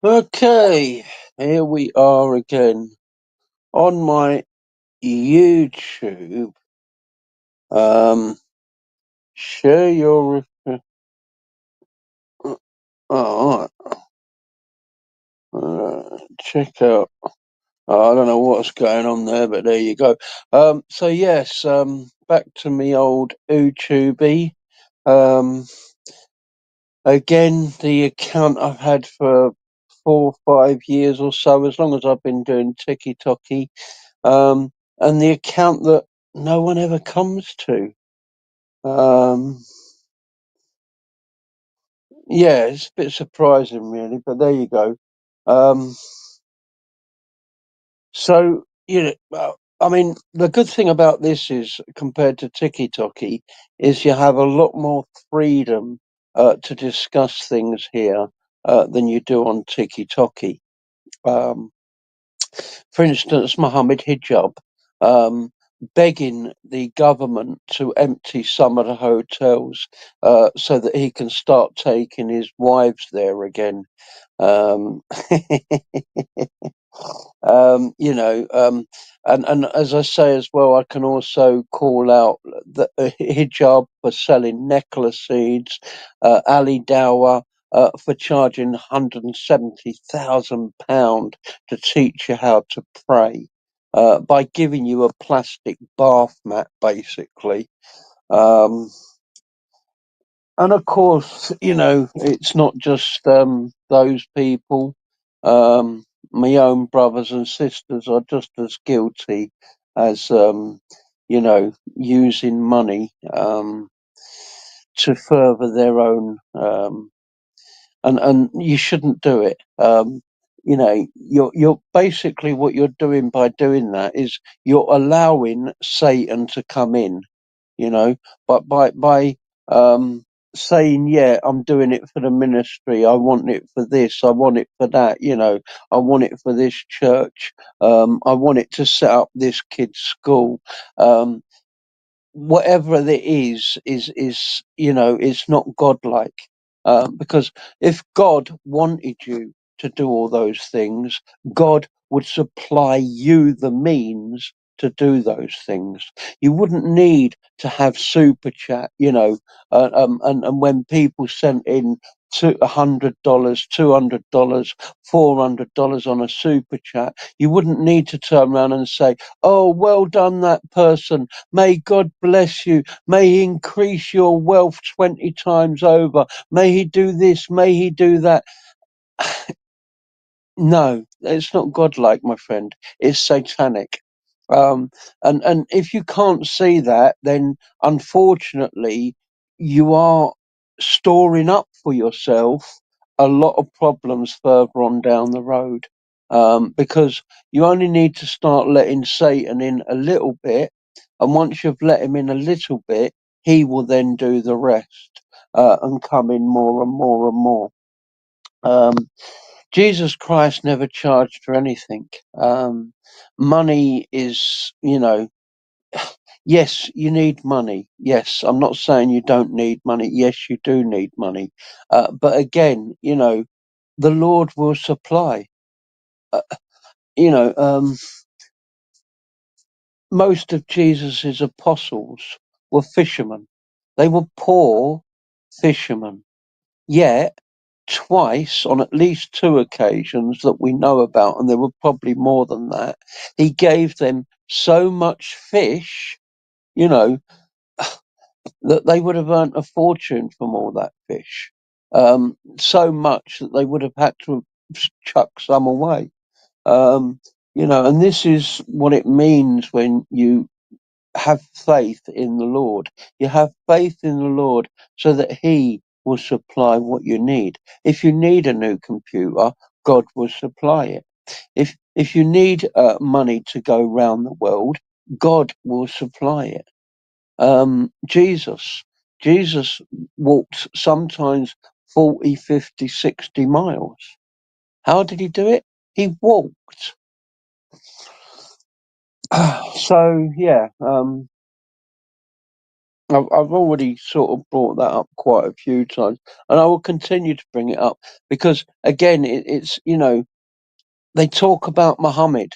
Okay, here we are again on my YouTube. Share your. Oh, check out. I don't know what's going on there, but there you go. So yes, back to me old YouTube. Um, again, the account I've had for 4 or 5 years or so, as long as I've been doing TikTok. And the account that no one ever comes to. Um, yeah, it's a bit surprising, really, but there you go. Um, so, I mean, the good thing about this is, compared to TikTok, is you have a lot more freedom to discuss things here than you do on TikTok. Um, for instance, Mohammed Hijab begging the government to empty some of the hotels so that he can start taking his wives there again. Um, and as I say as well, I can also call out the hijab for selling necklace seeds, Ali Dawah for charging £170,000 to teach you how to pray. By giving you a plastic bath mat, basically. Um, and of course, it's not just those people. Um, my own brothers and sisters are just as guilty as, using money to further their own. And you shouldn't do it. You're basically, what you're doing by doing that is you're allowing Satan to come in, you know, but by um saying, yeah, I'm doing it for the ministry, I want it for this, I want it for that, I want it for this church, I want it to set up this kid's school. um Whatever it is, it's not godlike. Because if God wanted you to do all those things, God would supply you the means to do those things. You wouldn't need to have super chat, and when people sent in $100, $200, $400 on a super chat, you wouldn't need to turn around and say, oh, well done, that person. May God bless you. May He increase your wealth 20 times over. May He do this. May He do that. No, it's not godlike, my friend. It's satanic. Um, and if you can't see that, then unfortunately, you are storing up for yourself a lot of problems further on down the road. Because you only need to start letting Satan in a little bit, and once you've let him in a little bit, he will then do the rest, and come in more and more and more. Um, Jesus Christ never charged for anything. Money is, yes, you need money. Yes, I'm not saying you don't need money. Yes, you do need money. But again, the Lord will supply. Uh, you know, um, most of Jesus's apostles were fishermen. They were poor fishermen. Yet, twice, on at least two occasions that we know about, and there were probably more than that, he gave them so much fish, you know, that they would have earned a fortune from all that fish. So much that they would have had to chuck some away. And this is what it means when you have faith in the Lord. You have faith in the Lord so that He will supply what you need. If you need a new computer, God will supply it. If you need money to go round the world, God will supply it. Jesus walked sometimes 40, 50, 60 miles. How did he do it? He walked. So yeah, I've already sort of brought that up quite a few times, and I will continue to bring it up because, again, it's, they talk about Muhammad,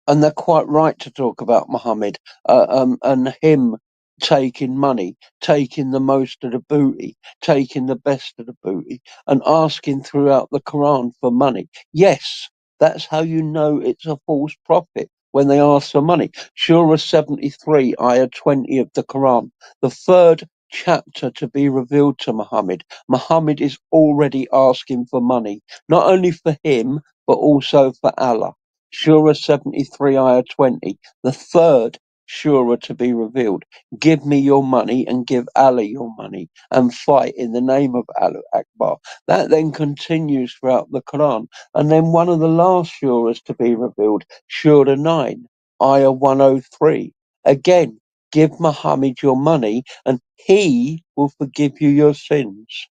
and they're quite right to talk about Muhammad, and him taking money, taking the most of the booty, taking the best of the booty, and asking throughout the Quran for money. Yes, that's how you know it's a false prophet, when they ask for money. Surah 73, ayah 20 of the Quran, the third chapter to be revealed to Muhammad. Muhammad is already asking for money, not only for him, but also for Allah. Surah 73, ayah 20, the third surah to be revealed. Give me your money and give Allah your money and fight in the name of Allah Akbar. That then continues throughout the Quran. And then one of the last surahs to be revealed, Surah 9, ayah 103. Again, give Muhammad your money and he will forgive you your sins.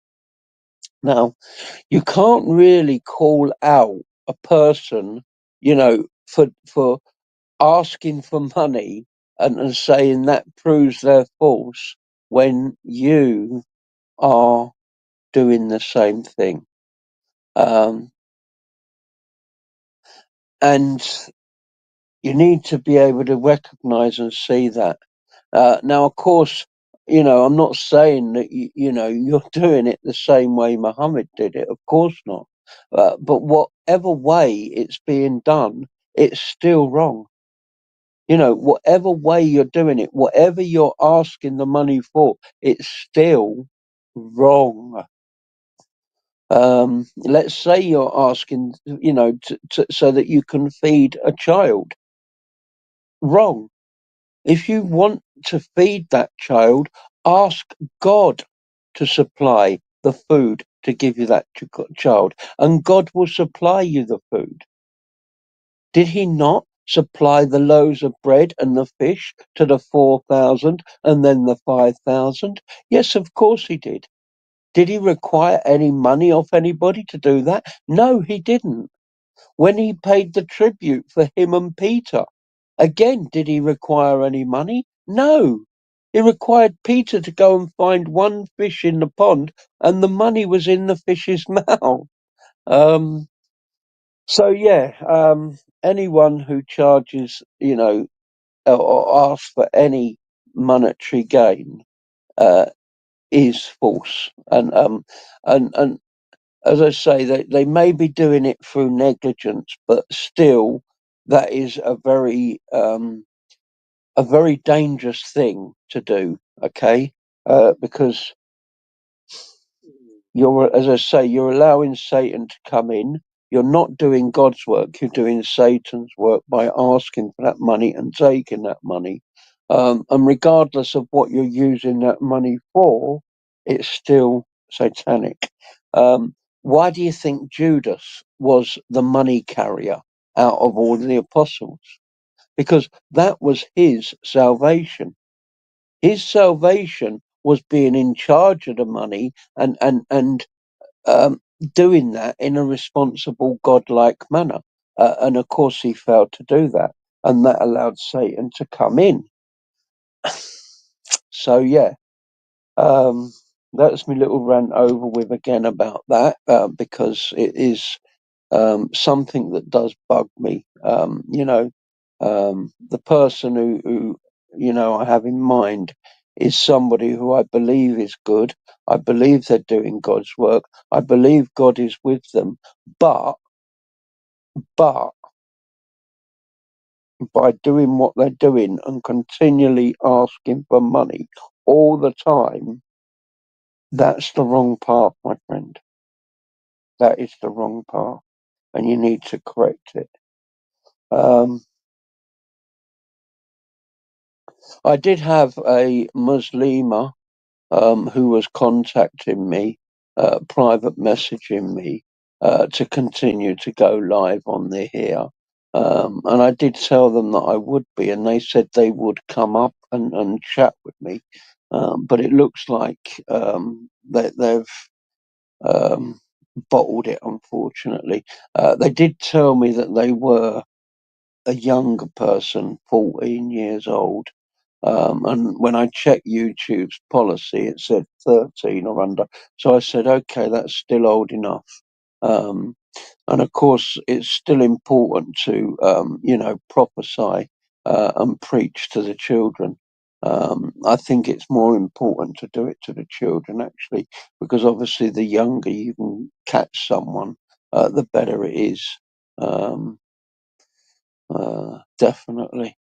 Now, you can't really call out a person, for asking for money and saying that proves they're false when you are doing the same thing. And you need to be able to recognize and see that. Now, of course, I'm not saying that you're doing it the same way Muhammad did it. Of course not. But whatever way it's being done, it's still wrong. Whatever way you're doing it, whatever you're asking the money for, it's still wrong. Let's say you're asking, so that you can feed a child. Wrong. If you want to feed that child, ask God to supply the food to give you that child, and God will supply you the food. Did he not supply the loaves of bread and the fish to the 4,000 and then the 5,000? Yes, of course he did. Did he require any money off anybody to do that? No, he didn't. When he paid the tribute for him and Peter, again, did he require any money? No. He required Peter to go and find one fish in the pond, and the money was in the fish's mouth. Um, so yeah, anyone who charges, or asks for any monetary gain, uh, is false. And as I say, they may be doing it through negligence, but still, that is a very dangerous thing to do. Okay, because as I say, you're allowing Satan to come in. You're not doing God's work. You're doing Satan's work by asking for that money and taking that money. And regardless of what you're using that money for, it's still satanic. Why do you think Judas was the money carrier out of all the apostles? Because that was his salvation. His salvation was being in charge of the money and um, doing that in a responsible, godlike manner. And of course, he failed to do that, and that allowed Satan to come in. So yeah, um, that's my little rant over with again about that, because it is something that does bug me. The person who I have in mind is somebody who I believe is good. I believe they're doing God's work. I believe God is with them. But by doing what they're doing and continually asking for money all the time, that's the wrong path, my friend. That is the wrong path, and you need to correct it. Um, I did have a Muslima who was contacting me, private messaging me, to continue to go live on the here. And I did tell them that I would be, and they said they would come up and chat with me. But it looks like they've um, bottled it, unfortunately. They did tell me that they were a younger person, 14 years old, And when I checked YouTube's policy, it said 13 or under. So I said, okay, that's still old enough. Um, and of course, it's still important to, prophesy and preach to the children. I think it's more important to do it to the children, actually, because obviously the younger you can catch someone, the better it is. Um, Definitely.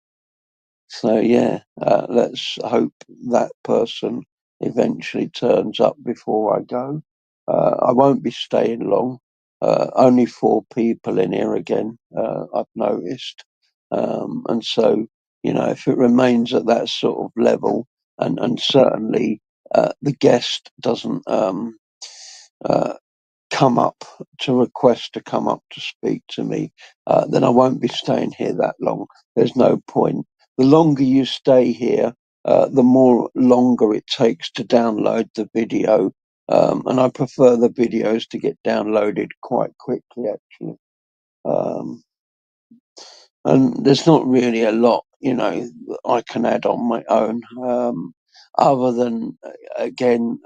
So yeah, let's hope that person eventually turns up before I go. I won't be staying long. Only four people in here again, I've noticed. And so, if it remains at that sort of level, and certainly the guest doesn't uh, come up to request to come up to speak to me, then I won't be staying here that long. There's no point. The longer you stay here, the more longer it takes to download the video. And I prefer the videos to get downloaded quite quickly, actually. Um, and there's not really a lot, that I can add on my own, other than, again,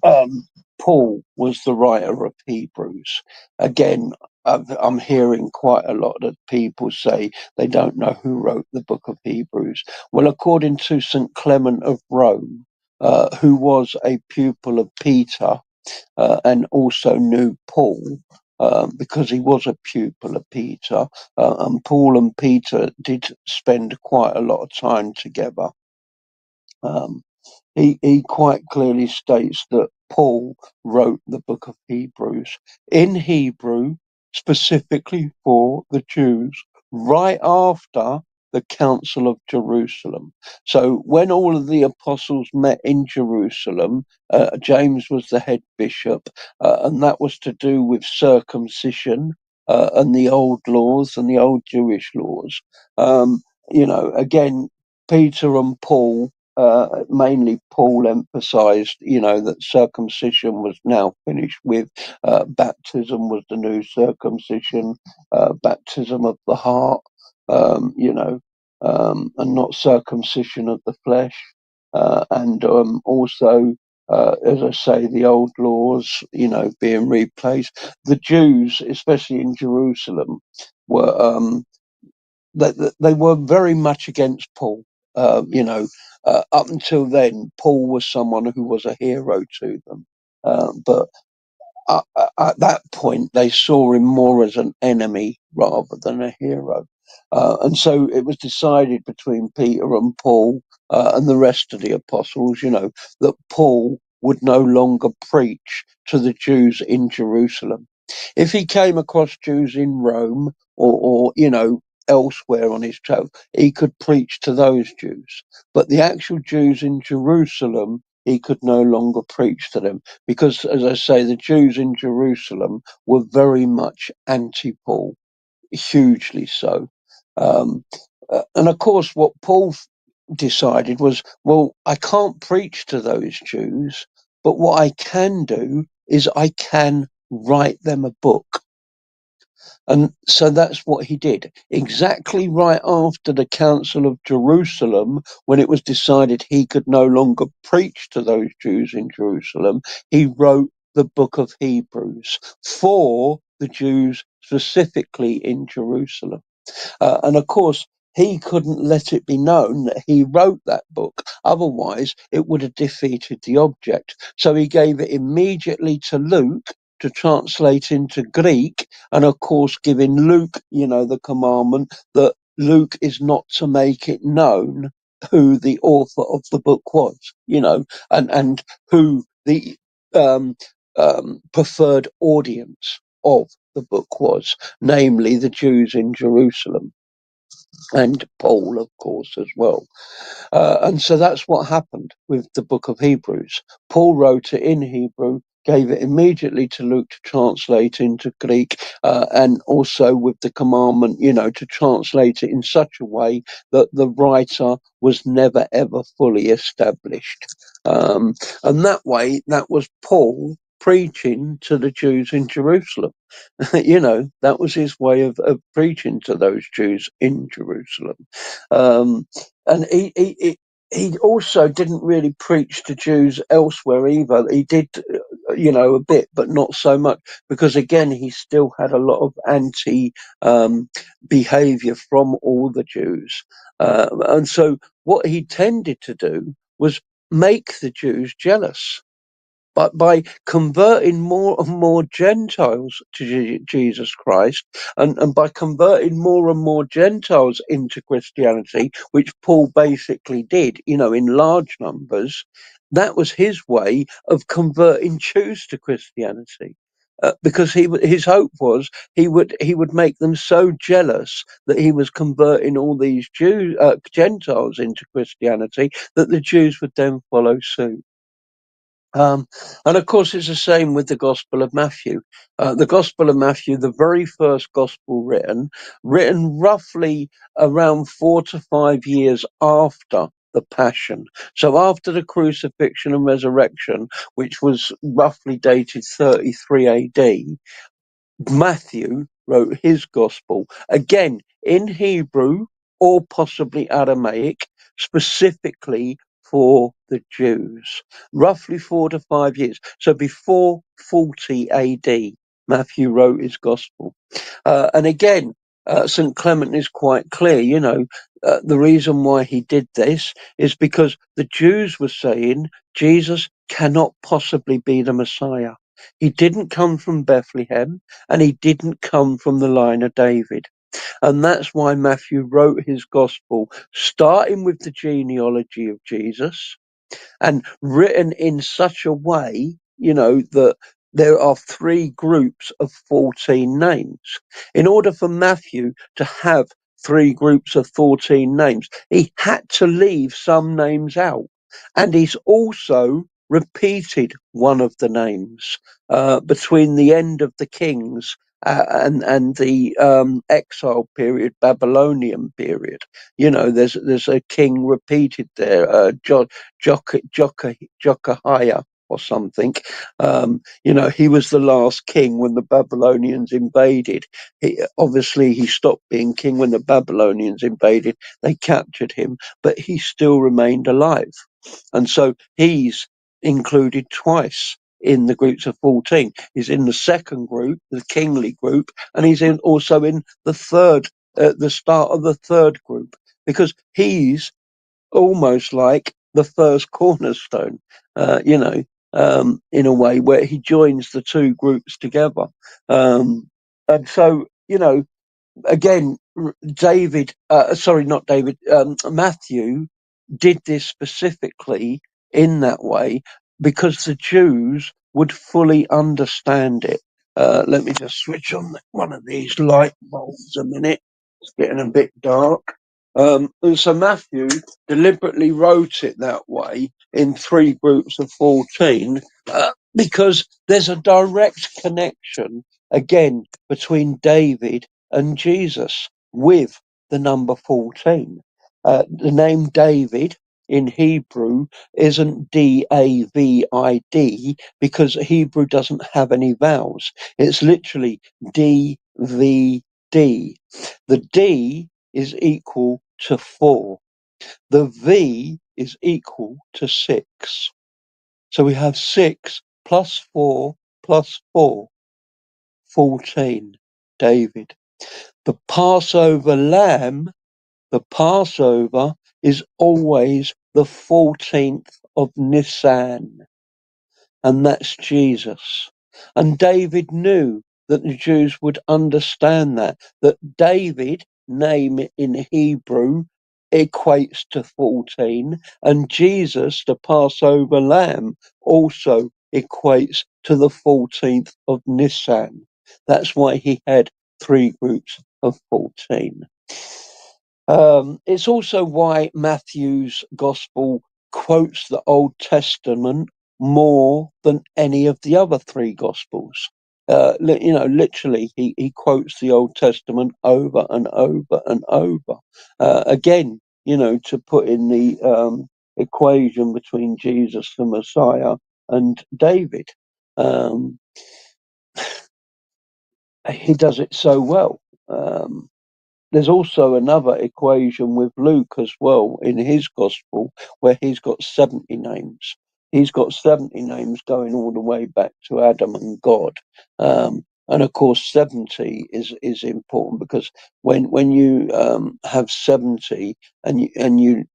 um, Paul was the writer of Hebrews. Again, I'm hearing quite a lot of people say they don't know who wrote the book of Hebrews. Well, according to St. Clement of Rome, who was a pupil of Peter and also knew Paul, because he was a pupil of Peter, and Paul and Peter did spend quite a lot of time together. Um, he quite clearly states that Paul wrote the book of Hebrews in Hebrew, specifically for the Jews, right after the Council of Jerusalem. So when all of the apostles met in Jerusalem, James was the head bishop, and that was to do with circumcision and the old laws and the old Jewish laws. Again, Peter and Paul, mainly Paul emphasized, that circumcision was now finished with. Baptism was the new circumcision, baptism of the heart, and not circumcision of the flesh. And also, as I say, the old laws, being replaced. The Jews, especially in Jerusalem, were they were very much against Paul. Up until then, Paul was someone who was a hero to them. But at that point, they saw him more as an enemy rather than a hero. And so it was decided between Peter and Paul and the rest of the apostles, that Paul would no longer preach to the Jews in Jerusalem. If he came across Jews in Rome or elsewhere on his travels, he could preach to those Jews. But the actual Jews in Jerusalem, he could no longer preach to them because, as I say, the Jews in Jerusalem were very much anti-Paul, hugely so. Um, and of course, what Paul decided was, well, I can't preach to those Jews, but what I can do is I can write them a book. And so that's what he did. Exactly right after the Council of Jerusalem, when it was decided he could no longer preach to those Jews in Jerusalem, he wrote the book of Hebrews for the Jews specifically in Jerusalem. And of course, he couldn't let it be known that he wrote that book. Otherwise, it would have defeated the object. So he gave it immediately to Luke to translate into Greek. And of course, giving Luke, the commandment that Luke is not to make it known who the author of the book was, and who the um, preferred audience of the book was, namely the Jews in Jerusalem and Paul, of course, as well. And so that's what happened with the book of Hebrews. Paul wrote it in Hebrew, gave it immediately to Luke to translate into Greek, and also with the commandment, to translate it in such a way that the writer was never ever fully established. And that way, that was Paul preaching to the Jews in Jerusalem. That was his way of preaching to those Jews in Jerusalem. And he also didn't really preach to Jews elsewhere either. He did, a bit, but not so much, because again, he still had a lot of anti behavior from all the Jews. And so what he tended to do was make the Jews jealous. But by converting more and more Gentiles to Jesus Christ, and by converting more and more Gentiles into Christianity, which Paul basically did, in large numbers, that was his way of converting Jews to Christianity. Because his hope was he would make them so jealous that he was converting all these Gentiles into Christianity, that the Jews would then follow suit. And of course, it's the same with the Gospel of Matthew. The Gospel of Matthew, the very first Gospel written roughly around 4 to 5 years after the Passion. So after the crucifixion and resurrection, which was roughly dated 33 AD, Matthew wrote his Gospel, again in Hebrew or possibly Aramaic, specifically for the Jews, roughly 4 to 5 years. So before 40 AD, Matthew wrote his Gospel. And again, St. Clement is quite clear, the reason why he did this is because the Jews were saying Jesus cannot possibly be the Messiah. He didn't come from Bethlehem, and he didn't come from the line of David. And that's why Matthew wrote his gospel, starting with the genealogy of Jesus, and written in such a way, that there are 3 groups of 14 names. In order for Matthew to have 3 groups of 14 names, he had to leave some names out. And he's also repeated one of the names between the end of the Kings and the exile period, Babylonian period. There's a king repeated there, Jokaiah or something. He was the last king when the Babylonians invaded. Obviously, he stopped being king when the Babylonians invaded. They captured him, but he still remained alive. And so he's included twice in the groups of 14. He's in the second group, the kingly group, and he's also in the third, the start of the third group, because he's almost like the first cornerstone, in a way where he joins the 2 groups together. And so, again, Matthew did this specifically in that way because the Jews would fully understand it. Let me just switch on one of these light bulbs a minute. It's getting a bit dark. And so Matthew deliberately wrote it that way in 3 groups of 14 because there's a direct connection, again, between David and Jesus with the number 14. The name David in Hebrew isn't David because Hebrew doesn't have any vowels. It's literally DVD. The D is equal to 4. The V is equal to 6. So we have 6 plus 4 plus 4, 14. David. The Passover lamb, the Passover is always the 14th of Nisan, and that's Jesus. And David knew that the Jews would understand that David, name in Hebrew, equates to 14, and Jesus, the Passover lamb, also equates to the 14th of Nisan. That's why he had 3 groups of 14. It's also why Matthew's gospel quotes the Old Testament more than any of the other 3 gospels. Literally, he quotes the Old Testament over and over and over. Again, to put in the equation between Jesus, the Messiah, and David. Um, he does it so well. Um, There's also another equation with Luke as well in his gospel where he's got 70 names. He's got 70 names going all the way back to Adam and God. And of course, 70 is important because when you have 70 and you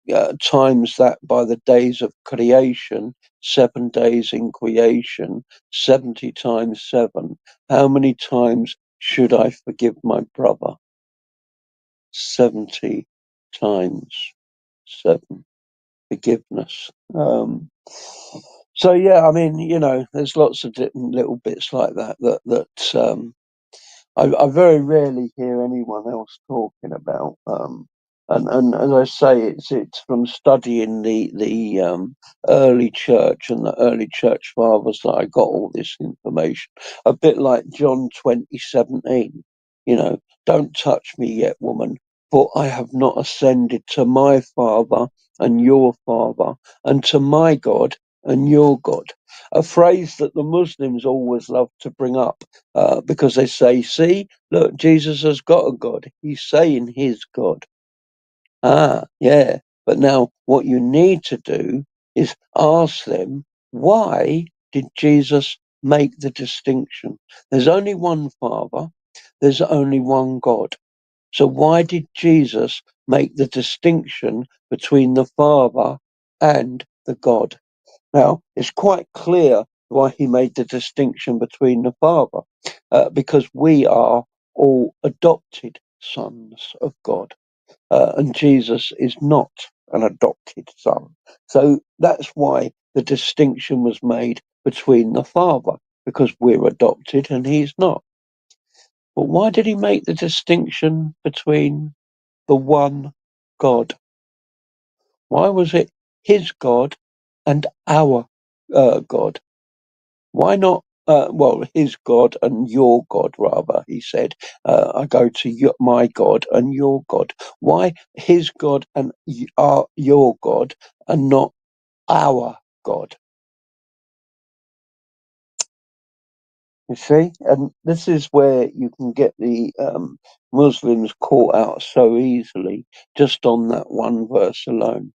times that by the days of creation, 7 days in creation, 70 times 7, how many times should I forgive my brother? 70 times 7 forgiveness. So yeah, I mean, there's lots of different little bits like that I very rarely hear anyone else talking about. And as I say, it's from studying the early church and the early church fathers that I got all this information. A bit like John 20:17, don't touch me yet, woman, for I have not ascended to my Father and your Father, and to my God and your God. A phrase that the Muslims always love to bring up because they say, see, look, Jesus has got a God. He's saying his God. Ah, yeah. But now what you need to do is ask them, why did Jesus make the distinction? There's only one Father. There's only one God. So why did Jesus make the distinction between the Father and the God? Now, it's quite clear why he made the distinction between the Father, because we are all adopted sons of God, and Jesus is not an adopted son. So that's why the distinction was made between the Father, because we're adopted and he's not. But why did he make the distinction between the one God? Why was it his God and our God? Why not? Well, his God and your God, rather, he said. I go to my God and your God. Why his God and your God and not our God? You see? And this is where you can get the Muslims caught out so easily just on that one verse alone.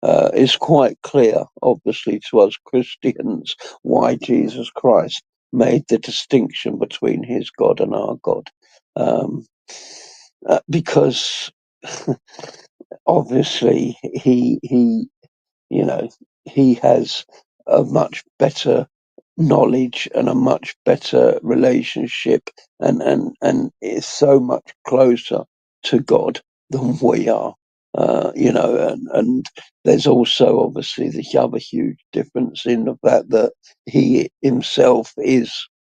It's quite clear, obviously, to us Christians why Jesus Christ made the distinction between his God and our God. Um, because obviously you know, he has a much better knowledge and a much better relationship and is so much closer to God than we are. And there's also obviously the other huge difference in the fact that he himself is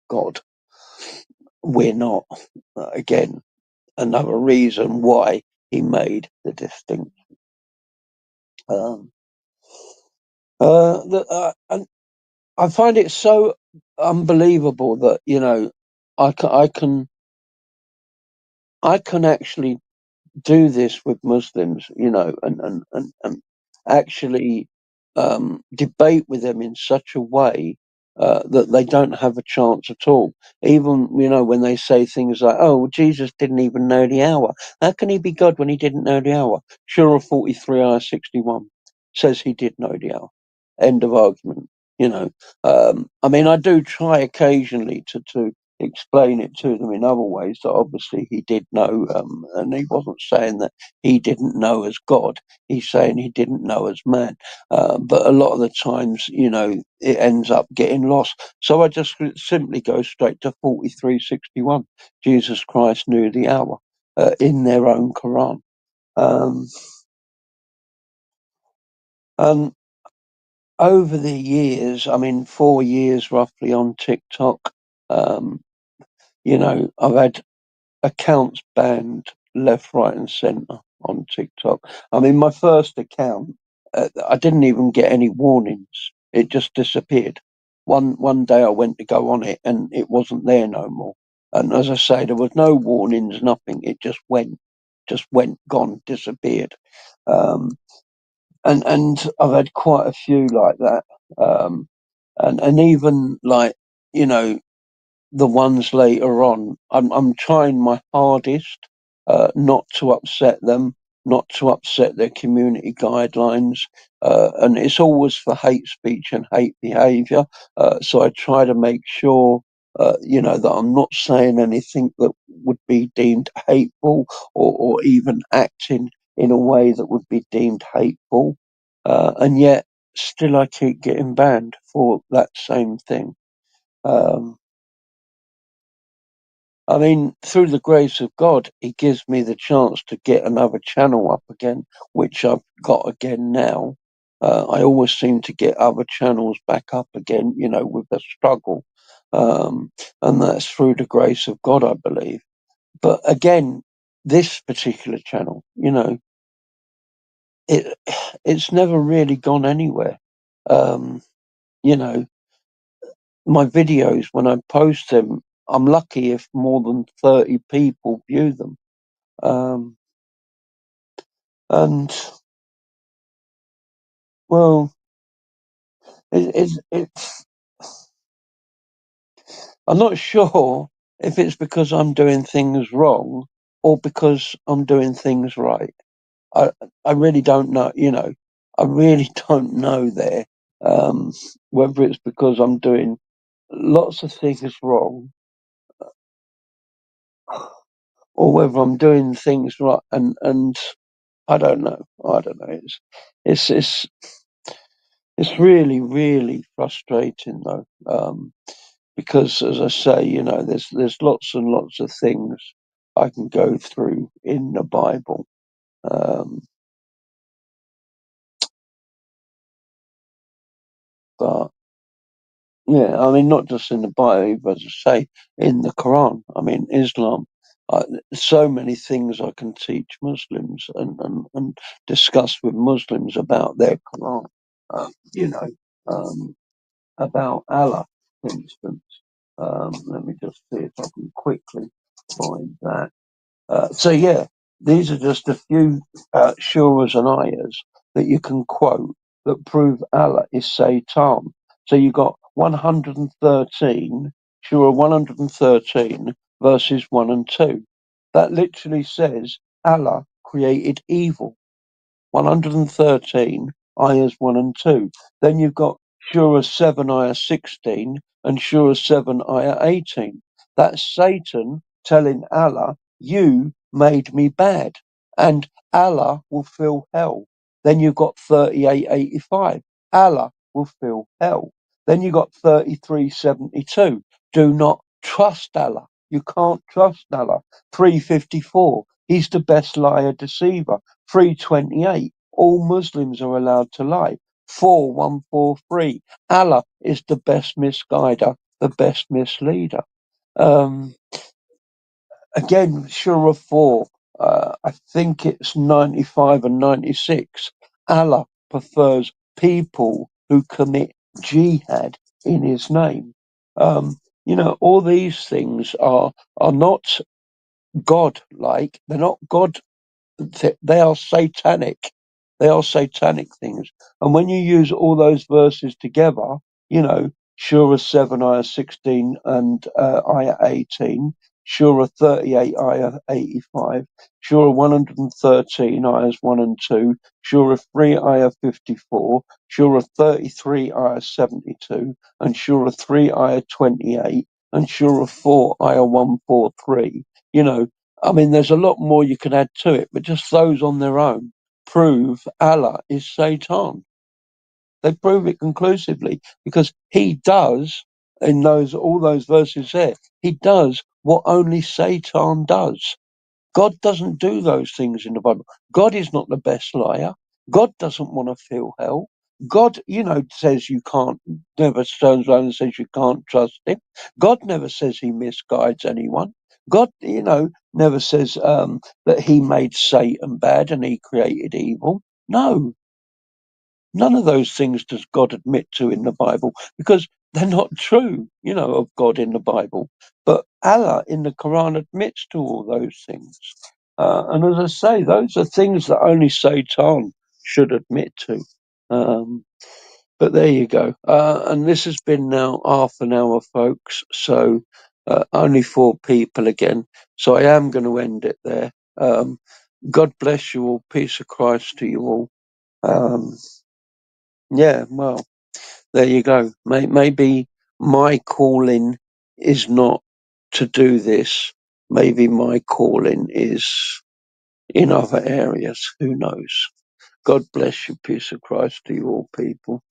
God. We're not. Again, another reason why he made the distinction. Um, and I find it so unbelievable that I can actually do this with Muslims, and actually debate with them in such a way that they don't have a chance at all. Even when they say things like, "Oh, well, Jesus didn't even know the hour. How can he be God when he didn't know the hour?" Surah 43, ayah 61 says he did know the hour. End of argument. I mean, I do try occasionally to explain it to them in other ways that obviously he did know, and he wasn't saying that he didn't know as God. He's saying he didn't know as man. But a lot of the times, it ends up getting lost. So I just simply go straight to 43:61. Jesus Christ knew the hour in their own Quran. Um, and over the years, I mean, 4 years roughly on TikTok, um, I've had accounts banned left, right, and centre on TikTok. I mean, my first account, I didn't even get any warnings. It just disappeared. One day I went to go on it, and it wasn't there no more. And as I say, there was no warnings, nothing. It just went, gone, disappeared. Um, and I've had quite a few like that. And even like you know, the ones later on. I'm trying my hardest not to upset them, not to upset their community guidelines, and it's always for hate speech and hate behaviour. So I try to make sure. That I'm not saying anything that would be deemed hateful or even acting in a way that would be deemed hateful. And yet, still, I keep getting banned for that same thing. Um, I mean, through the grace of God, He gives me the chance to get another channel up again, which I've got again now. I always seem to get other channels back up again, with a struggle. Um, and that's through the grace of God, I believe. But again, this particular channel, it it's never really gone anywhere. Um, you know, my videos, when I post them, I'm lucky if more than 30 people view them. Um, and well, it's I'm not sure if it's because I'm doing things wrong or because I'm doing things right. I I really don't know. I really don't know there. Um, whether it's because I'm doing lots of things wrong or whether I'm doing things right, and I don't know. I don't know. It's it's it's really really frustrating though. Because as I say, there's lots and lots of things I can go through in the Bible. Um, but yeah, I mean, not just in the Bible, but as I say, in the Quran. I mean, Islam. Uh, so many things I can teach Muslims and discuss with Muslims about their Quran. You know, um, about Allah, for instance. Let me just see if I can quickly find that. So yeah, these are just a few shuras and ayahs that you can quote that prove Allah is Satan. So you got 113, Surah 113, verses 1 and 2. That literally says Allah created evil. 113, ayahs 1 and 2. Then you've got Surah 7, ayah 16, and Surah 7, ayah 18. That's Satan telling Allah, you made me bad, and Allah will fill hell. Then you've got 38:85. Allah will fill hell. Then you've got 33:72. Do not trust Allah. You can't trust Allah. 354. He's the best liar deceiver. 328. All Muslims are allowed to lie. 4143. Allah is the best misguider, the best misleader. Um, Again, Surah 4, I think it's 95 and 96. Allah prefers people who commit jihad in his name. All these things are not God-like. They're not God. They are satanic. They are satanic things. And when you use all those verses together, Surah 7, ayah 16 and ayah 18, Surah 38, ayah 85, Surah 113, ayahs 1 and 2, Surah 3, ayah 54, Surah 33, ayah 72, and Surah 3, ayah 28, and Surah 4, ayah 143. I mean, there's a lot more you can add to it, but just those on their own prove Allah is Satan. They prove it conclusively because he does, in all those verses there, he does what only Satan does. God doesn't do those things in the Bible. God is not the best liar. God doesn't want to feel hell. God, says you can't, never turns around and says you can't trust him. God never says he misguides anyone. God, never says that he made Satan bad and he created evil. No, none of those things does God admit to in the Bible because they're not true, of God in the Bible. But Allah in the Quran admits to all those things. And as I say, those are things that only Satan should admit to. Um, But there you go. And this has been now half an hour, folks. So only 4 people again. So I am going to end it there. God bless you all. Peace of Christ to you all. Um, yeah, well, there you go. Maybe my calling is not to do this. Maybe my calling is in other areas. Who knows? God bless you. Peace of Christ to you all, people.